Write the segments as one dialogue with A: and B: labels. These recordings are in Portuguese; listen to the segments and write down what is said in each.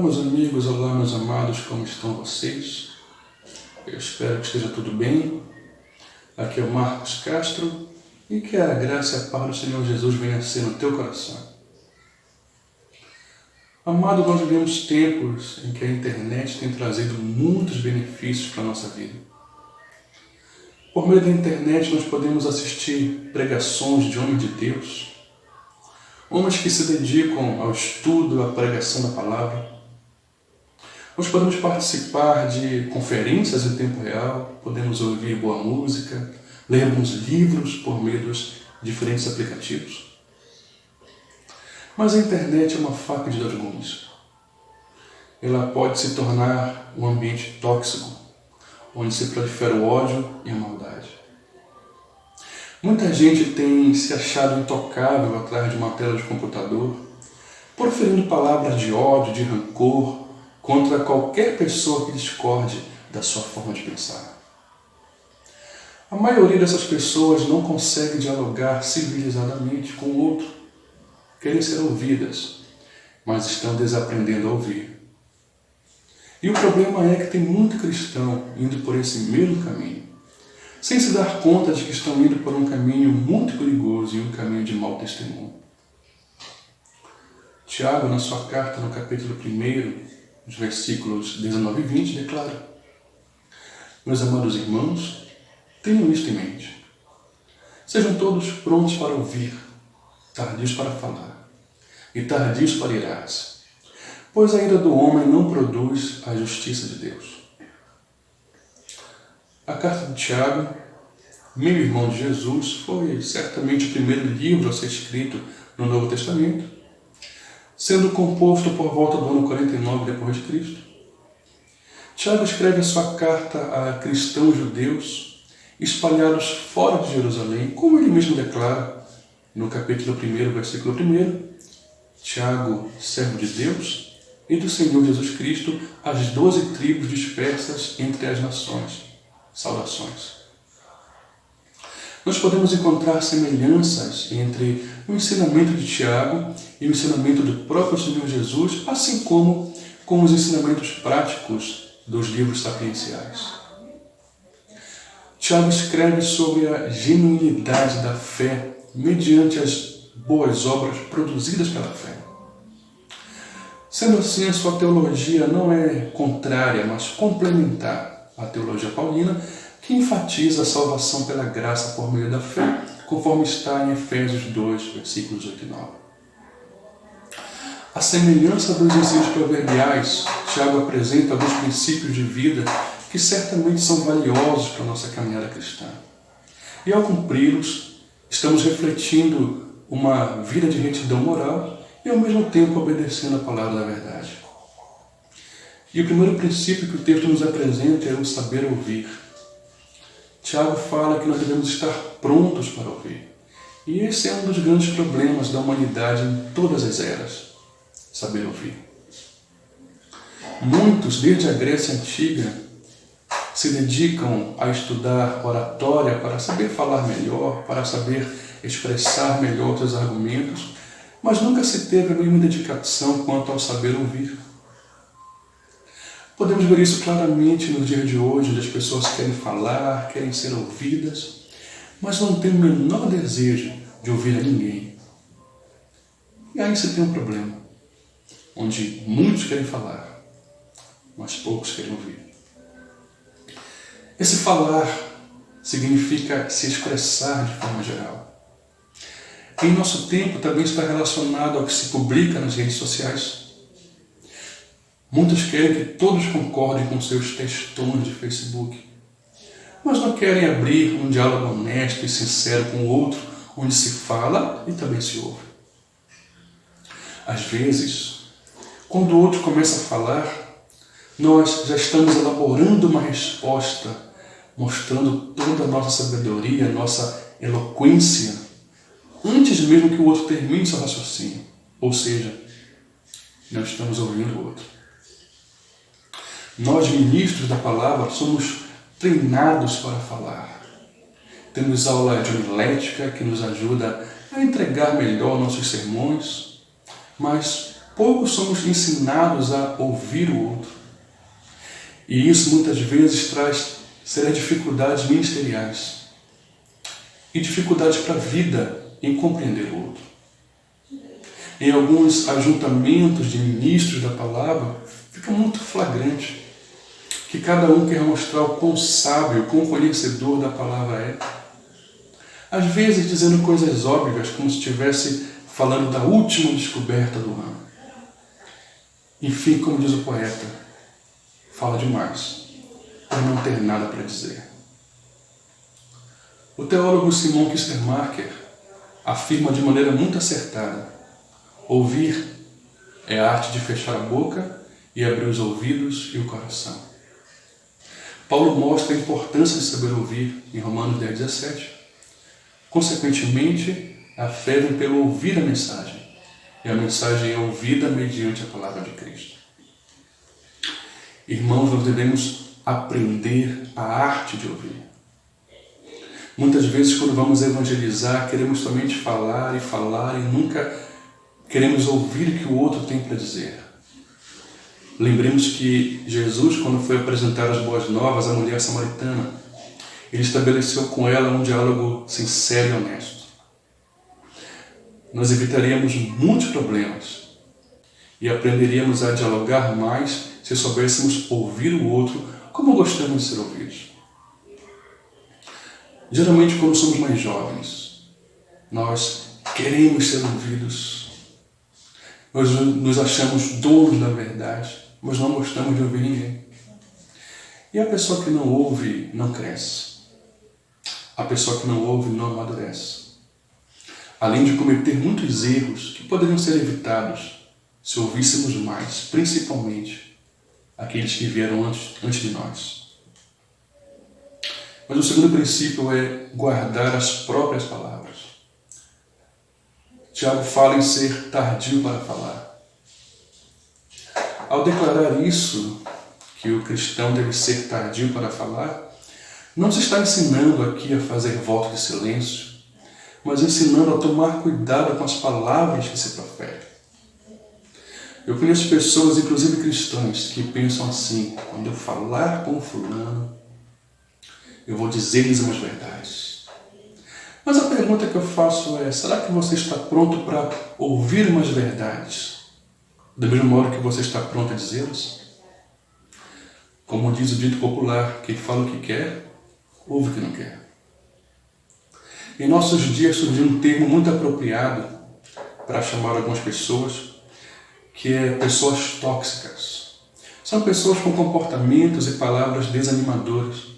A: meus amigos, olá, meus amados, como estão vocês? Eu espero que esteja tudo bem. Aqui é o Marcos Castro e que a graça e a paz do Senhor Jesus venha ser no teu coração. Amado, nós vivemos tempos em que a internet tem trazido muitos benefícios para a nossa vida. Por meio da internet nós podemos assistir pregações de homens de Deus, homens que se dedicam ao estudo, à pregação da palavra. Nós podemos participar de conferências em tempo real, podemos ouvir boa música, lermos livros por meio dos diferentes aplicativos. Mas a internet é uma faca de dois gumes. Ela pode se tornar um ambiente tóxico, onde se prolifera o ódio e a maldade. Muita gente tem se achado intocável atrás de uma tela de computador, proferindo palavras de ódio, de rancor, contra qualquer pessoa que discorde da sua forma de pensar. A maioria dessas pessoas não consegue dialogar civilizadamente com o outro, querem ser ouvidas, mas estão desaprendendo a ouvir. E o problema é que tem muito cristão indo por esse mesmo caminho, sem se dar conta de que estão indo por um caminho muito perigoso e um caminho de mau testemunho. Tiago, na sua carta, no capítulo 1, os versículos 19 e 20, declara: meus amados irmãos, tenham isto em mente. Sejam todos prontos para ouvir, tardios para falar e tardios para irar-se, pois a ira do homem não produz a justiça de Deus. A carta de Tiago, meu irmão de Jesus, foi certamente o primeiro livro a ser escrito no Novo Testamento, sendo composto por volta do ano 49 depois de Cristo. Tiago escreve a sua carta a cristãos judeus espalhados fora de Jerusalém, como ele mesmo declara no capítulo 1, versículo 1, Tiago, servo de Deus e do Senhor Jesus Cristo, às 12 tribos dispersas entre as nações. Saudações. Nós podemos encontrar semelhanças entre o ensinamento de Tiago e o ensinamento do próprio Senhor Jesus, assim como com os ensinamentos práticos dos livros sapienciais. Tiago escreve sobre a genuinidade da fé mediante as boas obras produzidas pela fé. Sendo assim, a sua teologia não é contrária, mas complementar à teologia paulina, que enfatiza a salvação pela graça por meio da fé, conforme está em Efésios 2, versículos 8 e 9. A semelhança dos ensinos proverbiais, Tiago apresenta alguns princípios de vida que certamente são valiosos para a nossa caminhada cristã. E ao cumpri-los, estamos refletindo uma vida de retidão moral e ao mesmo tempo obedecendo a palavra da verdade. E o primeiro princípio que o texto nos apresenta é o saber ouvir. Tiago fala que nós devemos estar prontos para ouvir. E esse é um dos grandes problemas da humanidade em todas as eras. Saber ouvir. Muitos, desde a Grécia Antiga, se dedicam a estudar oratória para saber falar melhor, para saber expressar melhor seus argumentos, mas nunca se teve a mesma dedicação quanto ao saber ouvir. Podemos ver isso claramente nos dias de hoje, onde as pessoas querem falar, querem ser ouvidas, mas não têm o menor desejo de ouvir a ninguém. E aí você tem um problema, onde muitos querem falar, mas poucos querem ouvir. Esse falar significa se expressar de forma geral. Em nosso tempo também está relacionado ao que se publica nas redes sociais. Muitos querem que todos concordem com seus textões de Facebook, mas não querem abrir um diálogo honesto e sincero com o outro, onde se fala e também se ouve. Às vezes, quando o outro começa a falar, nós já estamos elaborando uma resposta, mostrando toda a nossa sabedoria, nossa eloquência, antes mesmo que o outro termine seu raciocínio. Ou seja, nós estamos ouvindo o outro. Nós, ministros da palavra, somos treinados para falar. Temos aula de homilética que nos ajuda a entregar melhor nossos sermões, mas pouco somos ensinados a ouvir o outro. E isso muitas vezes traz sérias dificuldades ministeriais e dificuldades para a vida em compreender o outro. Em alguns ajuntamentos de ministros da palavra, fica muito flagrante que cada um quer mostrar o quão sábio, quão conhecedor da palavra é. Às vezes dizendo coisas óbvias, como se estivesse falando da última descoberta do ano. Enfim, como diz o poeta, fala demais, por não ter nada para dizer. O teólogo Simon Kistemaker afirma de maneira muito acertada: ouvir é a arte de fechar a boca e abrir os ouvidos e o coração. Paulo mostra a importância de saber ouvir em Romanos 10:17. Consequentemente, a fé vem pelo ouvir a mensagem, e a mensagem é ouvida mediante a palavra de Cristo. Irmãos, nós devemos aprender a arte de ouvir. Muitas vezes, quando vamos evangelizar, queremos somente falar e nunca queremos ouvir o que o outro tem para dizer. Lembremos que Jesus, quando foi apresentar as boas novas à mulher samaritana, ele estabeleceu com ela um diálogo sincero e honesto. Nós evitaríamos muitos problemas e aprenderíamos a dialogar mais se soubéssemos ouvir o outro como gostamos de ser ouvidos. Geralmente, quando somos mais jovens, nós queremos ser ouvidos. Nós nos achamos donos da verdade, mas não gostamos de ouvir ninguém. E a pessoa que não ouve não cresce. A pessoa que não ouve não amadurece. Além de cometer muitos erros que poderiam ser evitados se ouvíssemos mais, principalmente aqueles que vieram antes de nós. Mas o segundo princípio é guardar as próprias palavras. Tiago fala em ser tardio para falar. Ao declarar isso, que o cristão deve ser tardio para falar, não se está ensinando aqui a fazer voto de silêncio, mas ensinando a tomar cuidado com as palavras que se proferem. Eu conheço pessoas, inclusive cristãos, que pensam assim: quando eu falar com fulano, eu vou dizer-lhes umas verdades. Mas a pergunta que eu faço é: será que você está pronto para ouvir umas verdades, do mesmo modo que você está pronto a dizê-las? Como diz o dito popular, quem fala o que quer, ouve o que não quer. Em nossos dias surgiu um termo muito apropriado para chamar algumas pessoas, que é pessoas tóxicas. São pessoas com comportamentos e palavras desanimadores,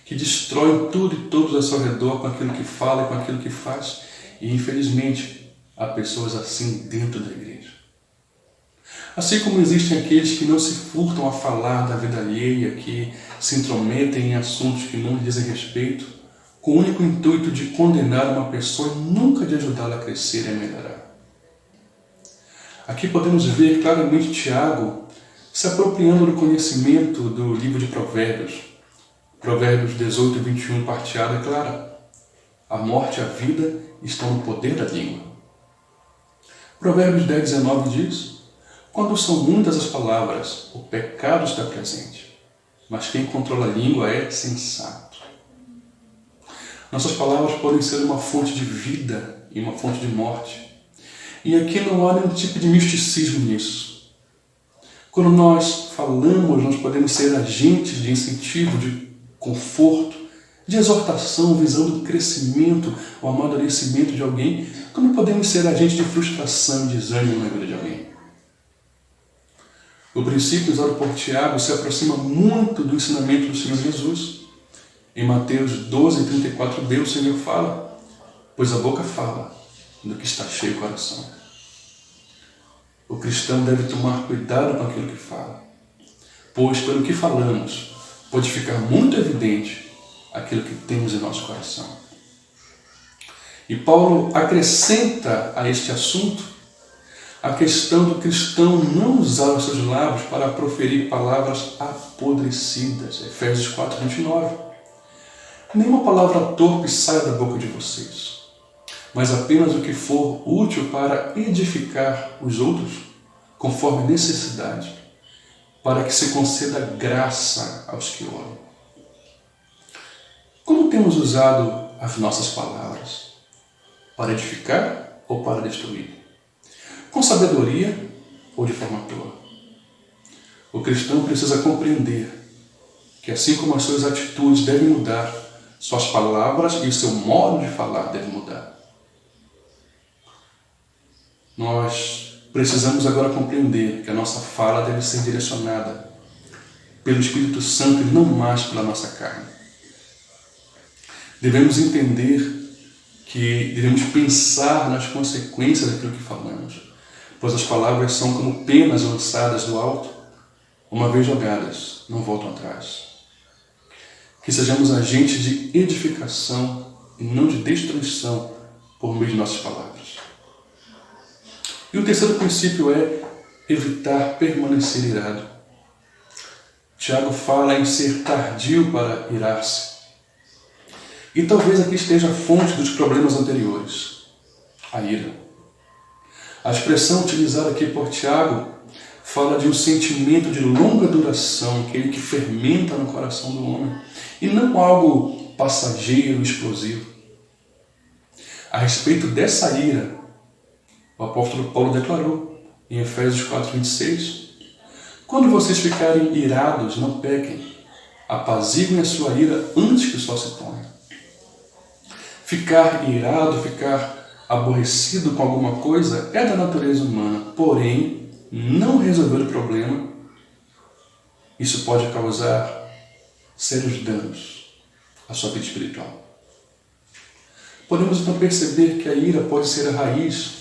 A: que destroem tudo e todos ao seu redor com aquilo que fala e com aquilo que faz. E, infelizmente, há pessoas assim dentro da igreja. Assim como existem aqueles que não se furtam a falar da vida alheia, que se intrometem em assuntos que não lhes dizem respeito, com o único intuito de condenar uma pessoa e nunca de ajudá-la a crescer e a melhorar. Aqui podemos ver claramente Tiago se apropriando do conhecimento do livro de Provérbios. Provérbios 18:21, parte A, declara: a morte e a vida estão no poder da língua. Provérbios 10:19 diz: quando são muitas as palavras, o pecado está presente, mas quem controla a língua é sensato. Nossas palavras podem ser uma fonte de vida e uma fonte de morte. E aqui não há nenhum tipo de misticismo nisso. Quando nós falamos, nós podemos ser agentes de incentivo, de conforto, de exortação, visando o crescimento, o amadurecimento de alguém, como podemos ser agentes de frustração e desânimo na vida de alguém. O princípio usado por Tiago se aproxima muito do ensinamento do Senhor Jesus. Em Mateus 12:34b, o Senhor fala: pois a boca fala do que está cheio o coração. O cristão deve tomar cuidado com aquilo que fala, pois pelo que falamos pode ficar muito evidente aquilo que temos em nosso coração. E Paulo acrescenta a este assunto a questão do cristão não usar os seus lábios para proferir palavras apodrecidas. Efésios 4:29. Nenhuma palavra torpe saia da boca de vocês, mas apenas o que for útil para edificar os outros, conforme necessidade, para que se conceda graça aos que oram. Como temos usado as nossas palavras? Para edificar ou para destruir? Com sabedoria ou de forma tola? O cristão precisa compreender que, assim como as suas atitudes devem mudar, suas palavras e o seu modo de falar devem mudar. Nós precisamos agora compreender que a nossa fala deve ser direcionada pelo Espírito Santo e não mais pela nossa carne. Devemos entender que devemos pensar nas consequências daquilo que falamos, pois as palavras são como penas lançadas do alto, uma vez jogadas, não voltam atrás. Que sejamos agentes de edificação e não de destruição por meio de nossas palavras. E o terceiro princípio é evitar permanecer irado. Tiago fala em ser tardio para irar-se. E talvez aqui esteja a fonte dos problemas anteriores, a ira. A expressão utilizada aqui por Tiago fala de um sentimento de longa duração, aquele que fermenta no coração do homem, e não algo passageiro e explosivo. A respeito dessa ira, o apóstolo Paulo declarou em Efésios 4:26, quando vocês ficarem irados, não pequem, apaziguem a sua ira antes que o sol se ponha. Ficar irado, ficar aborrecido com alguma coisa é da natureza humana, porém, não resolver o problema, isso pode causar sérios danos à sua vida espiritual. Podemos então perceber que a ira pode ser a raiz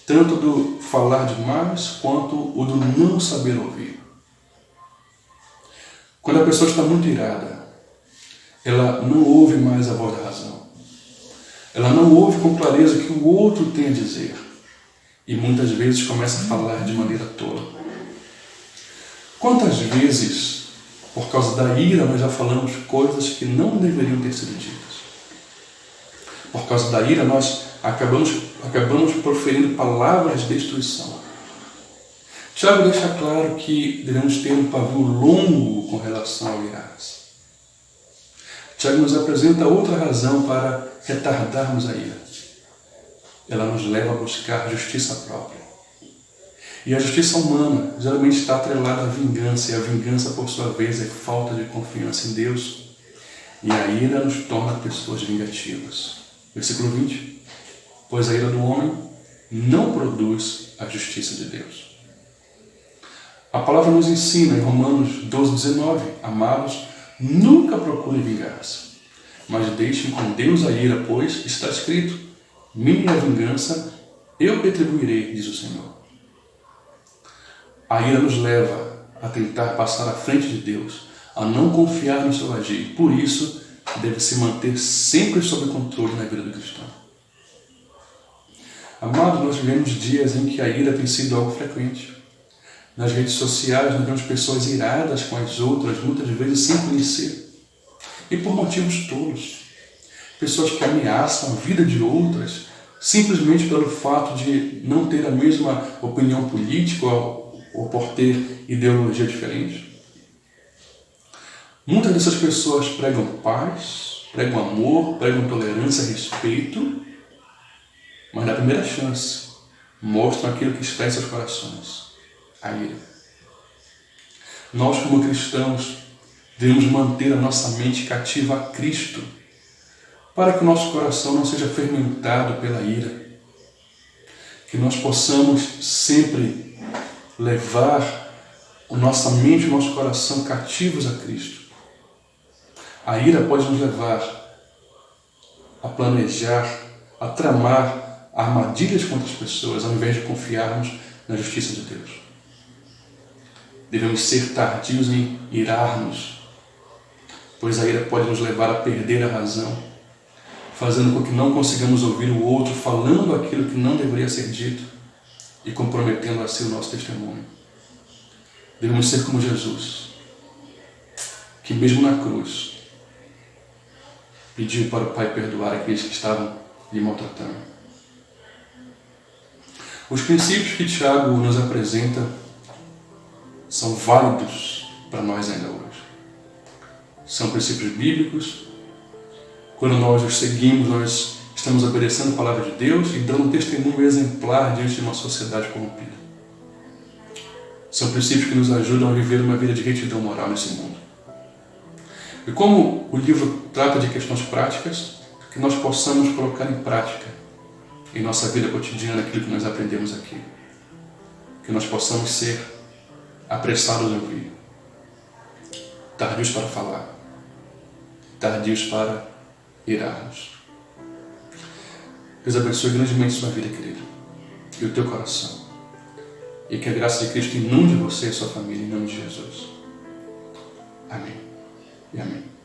A: tanto do falar demais quanto o do não saber ouvir. Quando a pessoa está muito irada, ela não ouve mais a voz da razão. Ela não ouve com clareza o que o outro tem a dizer. E muitas vezes começa a falar de maneira tola. Quantas vezes, por causa da ira, nós já falamos coisas que não deveriam ter sido ditas? Por causa da ira, nós acabamos proferindo palavras de destruição. Tiago deixa claro que devemos ter um pavio longo com relação ao irar-se. Tiago nos apresenta outra razão para retardarmos a ira. Ela nos leva a buscar justiça própria. E a justiça humana geralmente está atrelada à vingança, e a vingança, por sua vez, é falta de confiança em Deus. E a ira nos torna pessoas vingativas. Versículo 20. Pois a ira do homem não produz a justiça de Deus. A palavra nos ensina em Romanos 12:19, amados, nunca procurem vingar-se, mas deixem com Deus a ira, pois está escrito, minha vingança, eu retribuirei, diz o Senhor. A ira nos leva a tentar passar à frente de Deus, a não confiar no seu agir. Por isso, deve se manter sempre sob controle na vida do cristão. Amados, nós vivemos dias em que a ira tem sido algo frequente. Nas redes sociais, nós vemos pessoas iradas com as outras, muitas vezes sem conhecer. E por motivos tolos. Pessoas que ameaçam a vida de outras, simplesmente pelo fato de não ter a mesma opinião política ou por ter ideologia diferente. Muitas dessas pessoas pregam paz, pregam amor, pregam tolerância, respeito, mas na primeira chance mostram aquilo que está em seus corações, a ira. Nós, como cristãos, devemos manter a nossa mente cativa a Cristo, para que o nosso coração não seja fermentado pela ira. Que nós possamos sempre levar a nossa mente e o nosso coração cativos a Cristo. A ira pode nos levar a planejar, a tramar armadilhas contra as pessoas, ao invés de confiarmos na justiça de Deus. Devemos ser tardios em irar-nos, pois a ira pode nos levar a perder a razão, fazendo com que não consigamos ouvir o outro falando aquilo que não deveria ser dito e comprometendo assim o nosso testemunho. Devemos ser como Jesus, que mesmo na cruz pediu para o Pai perdoar aqueles que estavam lhe maltratando. Os princípios que Tiago nos apresenta são válidos para nós ainda hoje. São princípios bíblicos. Quando nós os seguimos, nós estamos obedecendo a palavra de Deus e dando um testemunho exemplar diante de uma sociedade corrompida. São princípios que nos ajudam a viver uma vida de retidão moral nesse mundo. E como o livro trata de questões práticas, que nós possamos colocar em prática em nossa vida cotidiana aquilo que nós aprendemos aqui. Que nós possamos ser apressados em ouvir, tardios para falar, tardios para irar-nos. Deus abençoe grandemente sua vida, querido, e o teu coração. E que a graça de Cristo inunde você e sua família, em nome de Jesus. Amém e amém.